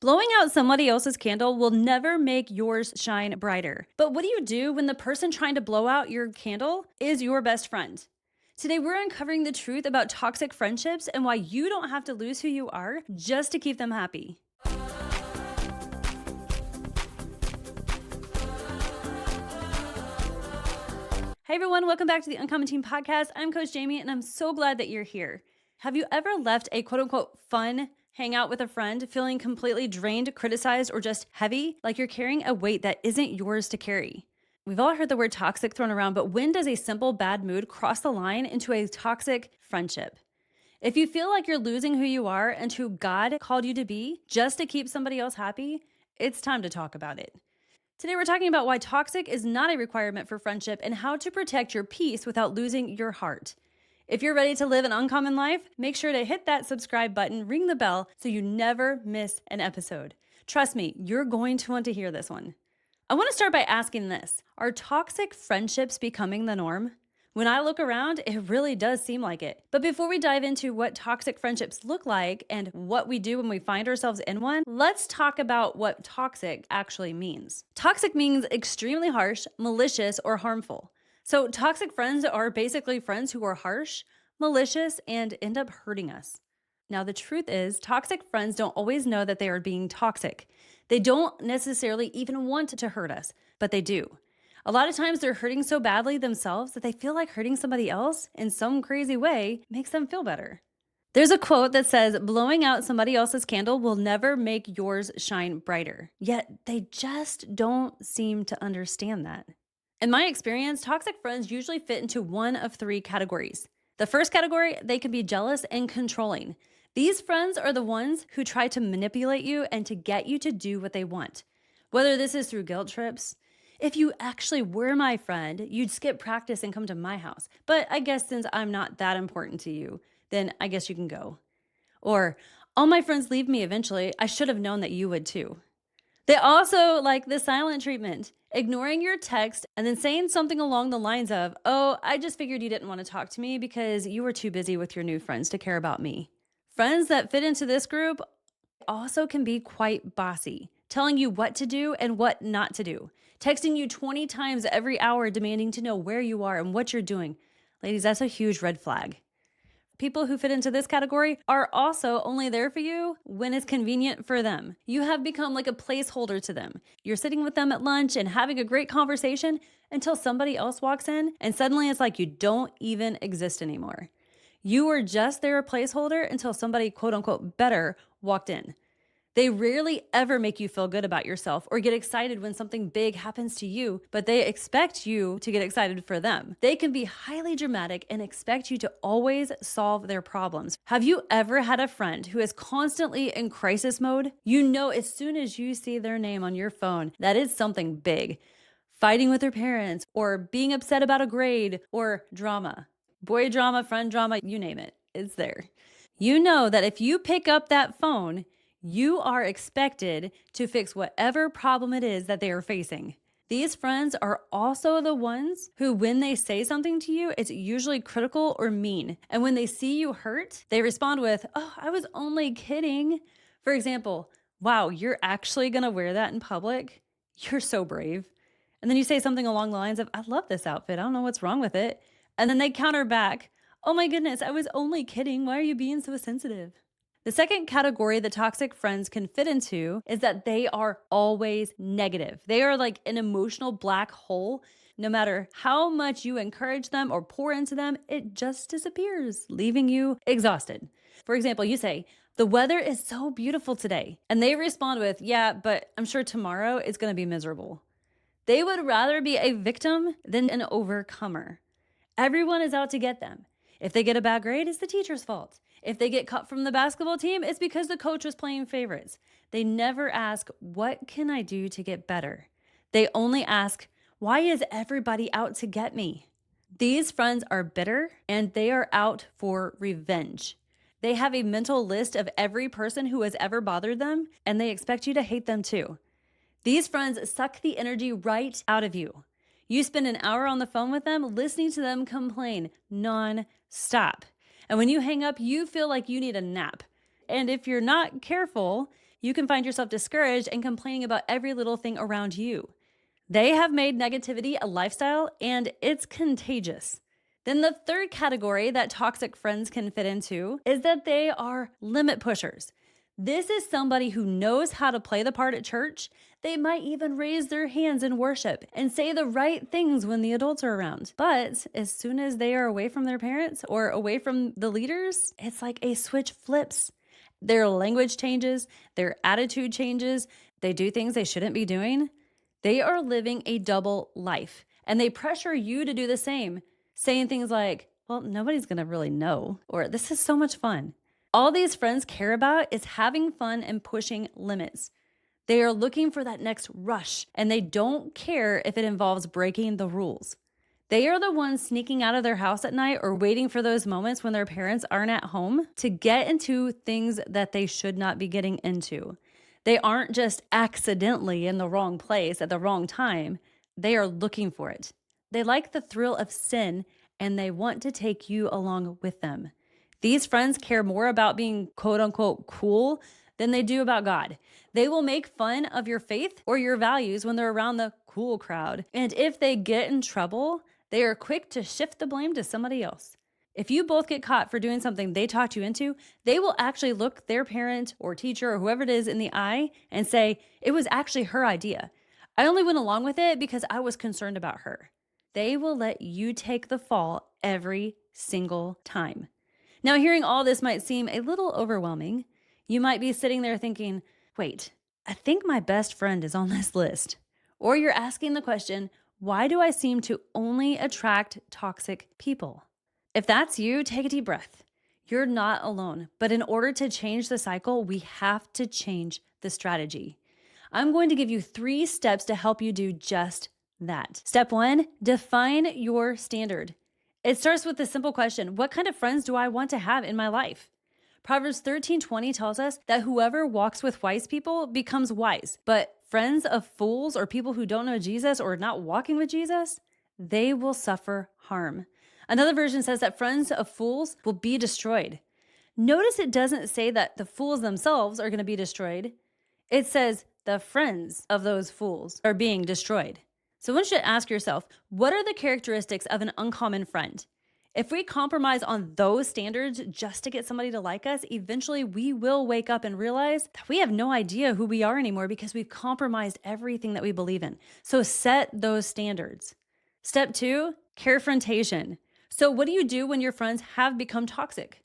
Blowing out somebody else's candle will never make yours shine brighter. But what do you do when the person trying to blow out your candle is your best friend? Today, we're uncovering the truth about toxic friendships and why you don't have to lose who you are just to keep them happy. Hey everyone, welcome back to the Uncommon Team Podcast. I'm Coach Jamie, and I'm so glad that you're here. Have you ever left a quote unquote fun hangout with a friend feeling completely drained, criticized, or just heavy, like you're carrying a weight that isn't yours to carry? We've all heard the word toxic thrown around, but when does a simple bad mood cross the line into a toxic friendship? If you feel like you're losing who you are and who God called you to be just to keep somebody else happy, it's time to talk about it. Today, we're talking about why toxic is not a requirement for friendship and how to protect your peace without losing your heart. If you're ready to live an uncommon life, make sure to hit that subscribe button, ring the bell so you never miss an episode. Trust me, you're going to want to hear this one. I want to start by asking this: are toxic friendships becoming the norm? When I look around, it really does seem like it. But before we dive into what toxic friendships look like and what we do when we find ourselves in one, let's talk about what toxic actually means. Toxic means extremely harsh, malicious, or harmful. So toxic friends are basically friends who are harsh, malicious, and end up hurting us. Now, the truth is, toxic friends don't always know that they are being toxic. They don't necessarily even want to hurt us, but they do. A lot of times they're hurting so badly themselves that they feel like hurting somebody else in some crazy way makes them feel better. There's a quote that says, blowing out somebody else's candle will never make yours shine brighter. Yet they just don't seem to understand that. In my experience, toxic friends usually fit into one of three categories. The first category, they can be jealous and controlling. These friends are the ones who try to manipulate you and to get you to do what they want. Whether this is through guilt trips, if you actually were my friend, you'd skip practice and come to my house. But I guess since I'm not that important to you, then I guess you can go. Or, all my friends leave me eventually. I should have known that you would too. They also like the silent treatment, ignoring your text and then saying something along the lines of, oh, I just figured you didn't want to talk to me because you were too busy with your new friends to care about me. Friends that fit into this group also can be quite bossy, telling you what to do and what not to do, texting you 20 times every hour, demanding to know where you are and what you're doing. Ladies, that's a huge red flag. People who fit into this category are also only there for you when it's convenient for them. You have become like a placeholder to them. You're sitting with them at lunch and having a great conversation until somebody else walks in, and suddenly it's like you don't even exist anymore. You were just their placeholder until somebody, quote unquote, better walked in. They rarely ever make you feel good about yourself or get excited when something big happens to you, but they expect you to get excited for them. They can be highly dramatic and expect you to always solve their problems. Have you ever had a friend who is constantly in crisis mode? You know, as soon as you see their name on your phone, that is something big. Fighting with their parents, or being upset about a grade, or drama. Boy drama, friend drama, you name it, it's there. You know that if you pick up that phone, you are expected to fix whatever problem it is that they are facing. These friends are also the ones who, when they say something to you, it's usually critical or mean. And when they see you hurt, they respond with, oh, I was only kidding. For example, wow, you're actually gonna wear that in public? You're so brave. And then you say something along the lines of, I love this outfit. I don't know what's wrong with it. And then they counter back, oh my goodness, I was only kidding. Why are you being so sensitive? The second category that toxic friends can fit into is that they are always negative. They are like an emotional black hole. No matter how much you encourage them or pour into them, it just disappears, leaving you exhausted. For example, you say, the weather is so beautiful today. And they respond with, yeah, but I'm sure tomorrow it's going to be miserable. They would rather be a victim than an overcomer. Everyone is out to get them. If they get a bad grade, it's the teacher's fault. If they get cut from the basketball team, it's because the coach was playing favorites. They never ask, what can I do to get better? They only ask, why is everybody out to get me? These friends are bitter and they are out for revenge. They have a mental list of every person who has ever bothered them, and they expect you to hate them too. These friends suck the energy right out of you. You spend an hour on the phone with them, listening to them complain non-stop. And when you hang up, you feel like you need a nap. And if you're not careful, you can find yourself discouraged and complaining about every little thing around you. They have made negativity a lifestyle, and it's contagious. Then the third category that toxic friends can fit into is that they are limit pushers. This is somebody who knows how to play the part at church. They might even raise their hands in worship and say the right things when the adults are around. But as soon as they are away from their parents or away from the leaders, it's like a switch flips. Their language changes, their attitude changes, they do things they shouldn't be doing. They are living a double life, and they pressure you to do the same, saying things like, well, nobody's gonna really know, or this is so much fun. All these friends care about is having fun and pushing limits. They are looking for that next rush, and they don't care if it involves breaking the rules. They are the ones sneaking out of their house at night or waiting for those moments when their parents aren't at home to get into things that they should not be getting into. They aren't just accidentally in the wrong place at the wrong time. They are looking for it. They like the thrill of sin, and they want to take you along with them. These friends care more about being quote unquote cool than they do about God. They will make fun of your faith or your values when they're around the cool crowd. And if they get in trouble, they are quick to shift the blame to somebody else. If you both get caught for doing something they talked you into, they will actually look their parent or teacher or whoever it is in the eye and say, it was actually her idea. I only went along with it because I was concerned about her. They will let you take the fall every single time. Now, hearing all this might seem a little overwhelming. You might be sitting there thinking, wait, I think my best friend is on this list. Or you're asking the question, why do I seem to only attract toxic people? If that's you, take a deep breath. You're not alone, but in order to change the cycle, we have to change the strategy. I'm going to give you 3 steps to help you do just that. Step 1, define your standard. It starts with the simple question, what kind of friends do I want to have in my life? Proverbs 13:20 tells us that whoever walks with wise people becomes wise, but friends of fools or people who don't know Jesus or not walking with Jesus, they will suffer harm. Another version says that friends of fools will be destroyed. Notice it doesn't say that the fools themselves are going to be destroyed. It says the friends of those fools are being destroyed. So one should ask yourself, what are the characteristics of an uncommon friend? If we compromise on those standards just to get somebody to like us, eventually we will wake up and realize that we have no idea who we are anymore because we've compromised everything that we believe in. So set those standards. Step 2, confrontation. So what do you do when your friends have become toxic?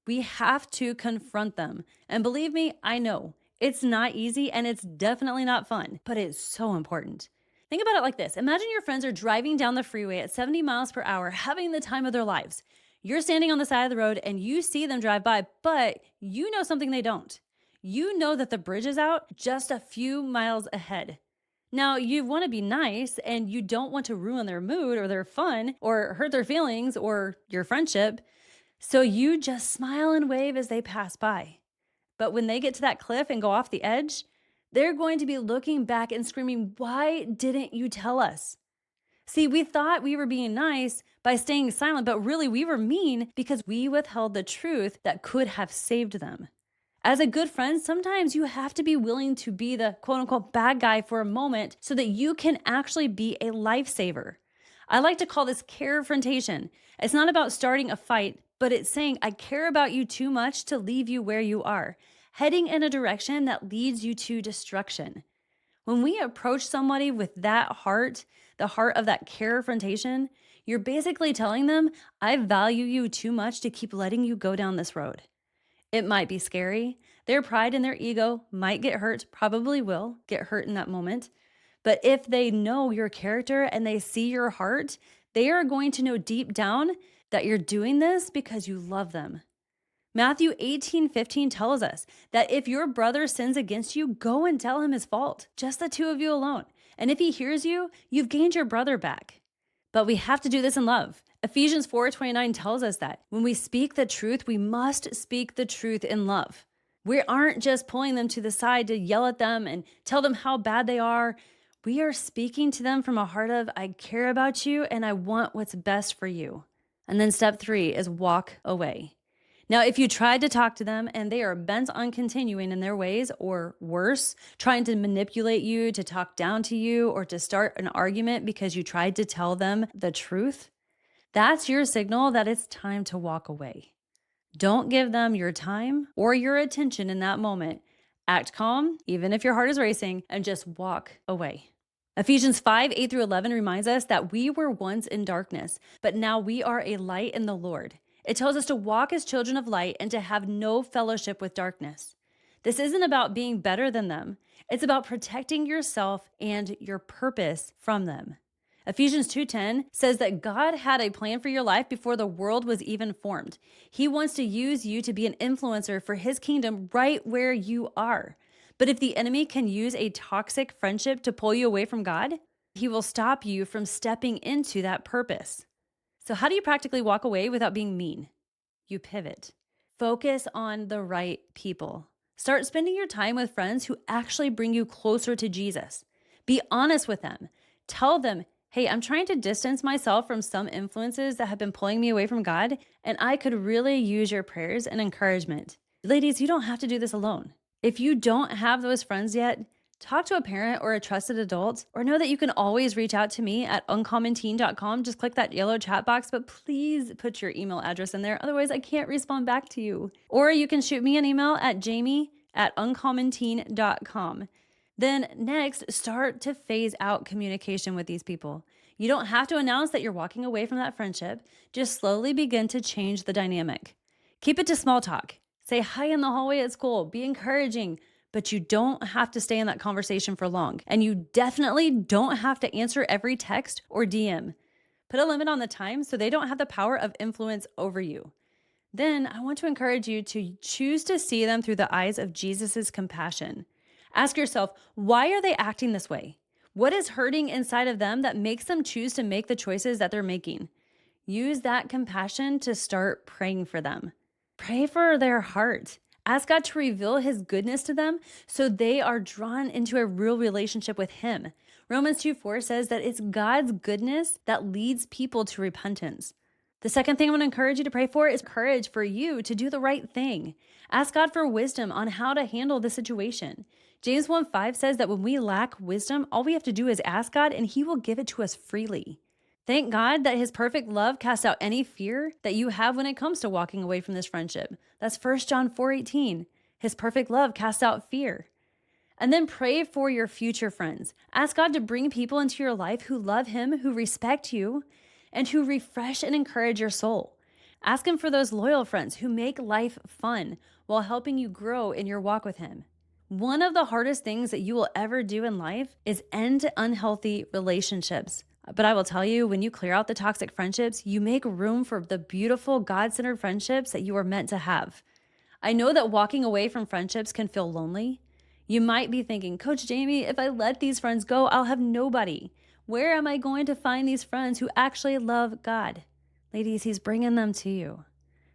We have to confront them. And believe me, I know it's not easy and it's definitely not fun, but it's so important. Think about it like this. Imagine your friends are driving down the freeway at 70 miles per hour, having the time of their lives. You're standing on the side of the road and you see them drive by, but you know something they don't. You know that the bridge is out just a few miles ahead. Now, you want to be nice and you don't want to ruin their mood or their fun or hurt their feelings or your friendship. So you just smile and wave as they pass by. But when they get to that cliff and go off the edge, they're going to be looking back and screaming, why didn't you tell us? See, we thought we were being nice by staying silent, but really we were mean because we withheld the truth that could have saved them. As a good friend, sometimes you have to be willing to be the quote unquote bad guy for a moment so that you can actually be a lifesaver. I like to call this carefrontation. It's not about starting a fight, but it's saying, I care about you too much to leave you where you are, heading in a direction that leads you to destruction. When we approach somebody with that heart, the heart of that carefrontation, you're basically telling them, I value you too much to keep letting you go down this road. It might be scary. Their pride and their ego might get hurt, probably will get hurt in that moment. But if they know your character and they see your heart, they are going to know deep down that you're doing this because you love them. Matthew 18:15 tells us that if your brother sins against you, go and tell him his fault, just the two of you alone. And if he hears you, you've gained your brother back. But we have to do this in love. Ephesians 4:29 tells us that when we speak the truth, we must speak the truth in love. We aren't just pulling them to the side to yell at them and tell them how bad they are. We are speaking to them from a heart of, I care about you and I want what's best for you. And then step 3 is walk away. Now, if you tried to talk to them and they are bent on continuing in their ways, or worse, trying to manipulate you, to talk down to you, or to start an argument because you tried to tell them the truth, that's your signal that it's time to walk away. Don't give them your time or your attention in that moment. Act calm, even if your heart is racing, and just walk away. Ephesians 5:8-11 reminds us that we were once in darkness, but now we are a light in the Lord. It tells us to walk as children of light and to have no fellowship with darkness. This isn't about being better than them. It's about protecting yourself and your purpose from them. Ephesians 2:10 says that God had a plan for your life before the world was even formed. He wants to use you to be an influencer for his kingdom right where you are. But if the enemy can use a toxic friendship to pull you away from God, he will stop you from stepping into that purpose. So, how do you practically walk away without being mean? You pivot. Focus on the right people. Start spending your time with friends who actually bring you closer to Jesus. Be honest with them. Tell them, hey, I'm trying to distance myself from some influences that have been pulling me away from God, and I could really use your prayers and encouragement. Ladies, you don't have to do this alone. If you don't have those friends yet, talk to a parent or a trusted adult, or know that you can always reach out to me at uncommonteen.com. Just click that yellow chat box, but please put your email address in there. Otherwise, I can't respond back to you. Or you can shoot me an email at jamie@uncommonteen.com. Then next, start to phase out communication with these people. You don't have to announce that you're walking away from that friendship. Just slowly begin to change the dynamic. Keep it to small talk. Say hi in the hallway at school. Be encouraging, but you don't have to stay in that conversation for long. And you definitely don't have to answer every text or DM. Put a limit on the time so they don't have the power of influence over you. Then I want to encourage you to choose to see them through the eyes of Jesus's compassion. Ask yourself, why are they acting this way? What is hurting inside of them that makes them choose to make the choices that they're making? Use that compassion to start praying for them. Pray for their heart. Ask God to reveal his goodness to them so they are drawn into a real relationship with him. Romans 2:4 says that it's God's goodness that leads people to repentance. The second thing I want to encourage you to pray for is courage for you to do the right thing. Ask God for wisdom on how to handle the situation. James 1:5 says that when we lack wisdom, all we have to do is ask God and he will give it to us freely. Thank God that his perfect love casts out any fear that you have when it comes to walking away from this friendship. That's 1 John 4:18. His perfect love casts out fear. And then pray for your future friends. Ask God to bring people into your life who love him, who respect you, and who refresh and encourage your soul. Ask him for those loyal friends who make life fun while helping you grow in your walk with him. One of the hardest things that you will ever do in life is end unhealthy relationships. But I will tell you, when you clear out the toxic friendships, you make room for the beautiful God-centered friendships that you are meant to have. I know that walking away from friendships can feel lonely. You might be thinking, Coach Jamie, if I let these friends go, I'll have nobody. Where am I going to find these friends who actually love God? Ladies, he's bringing them to you.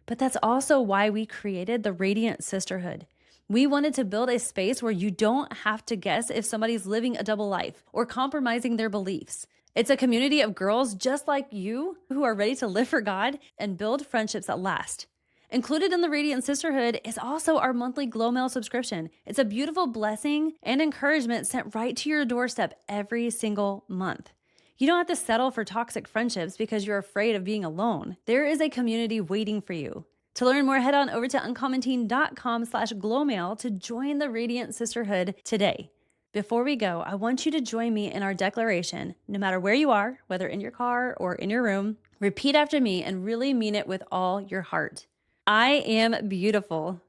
But that's also why we created the Radiant Sisterhood. We wanted to build a space where you don't have to guess if somebody's living a double life or compromising their beliefs. It's a community of girls just like you who are ready to live for God and build friendships that last. Included in the Radiant Sisterhood is also our monthly Glow Mail subscription. It's a beautiful blessing and encouragement sent right to your doorstep every single month. You don't have to settle for toxic friendships because you're afraid of being alone. There is a community waiting for you. To learn more, head on over to uncommonteen.com/glowmail to join the Radiant Sisterhood today. Before we go, I want you to join me in our declaration. No matter where you are, whether in your car or in your room, repeat after me and really mean it with all your heart. I am beautiful.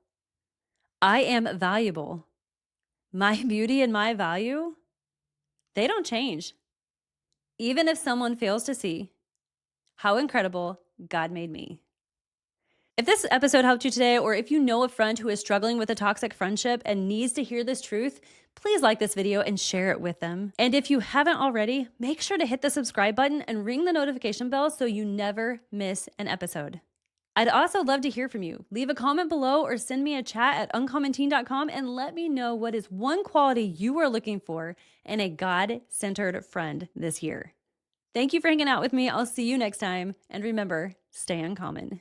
I am valuable. My beauty and my value, they don't change. Even if someone fails to see how incredible God made me. If this episode helped you today, or if you know a friend who is struggling with a toxic friendship and needs to hear this truth, please like this video and share it with them. And if you haven't already, make sure to hit the subscribe button and ring the notification bell so you never miss an episode. I'd also love to hear from you. Leave a comment below or send me a chat at uncommonteen.com and let me know what is one quality you are looking for in a God-centered friend this year. Thank you for hanging out with me. I'll see you next time. And remember, stay uncommon.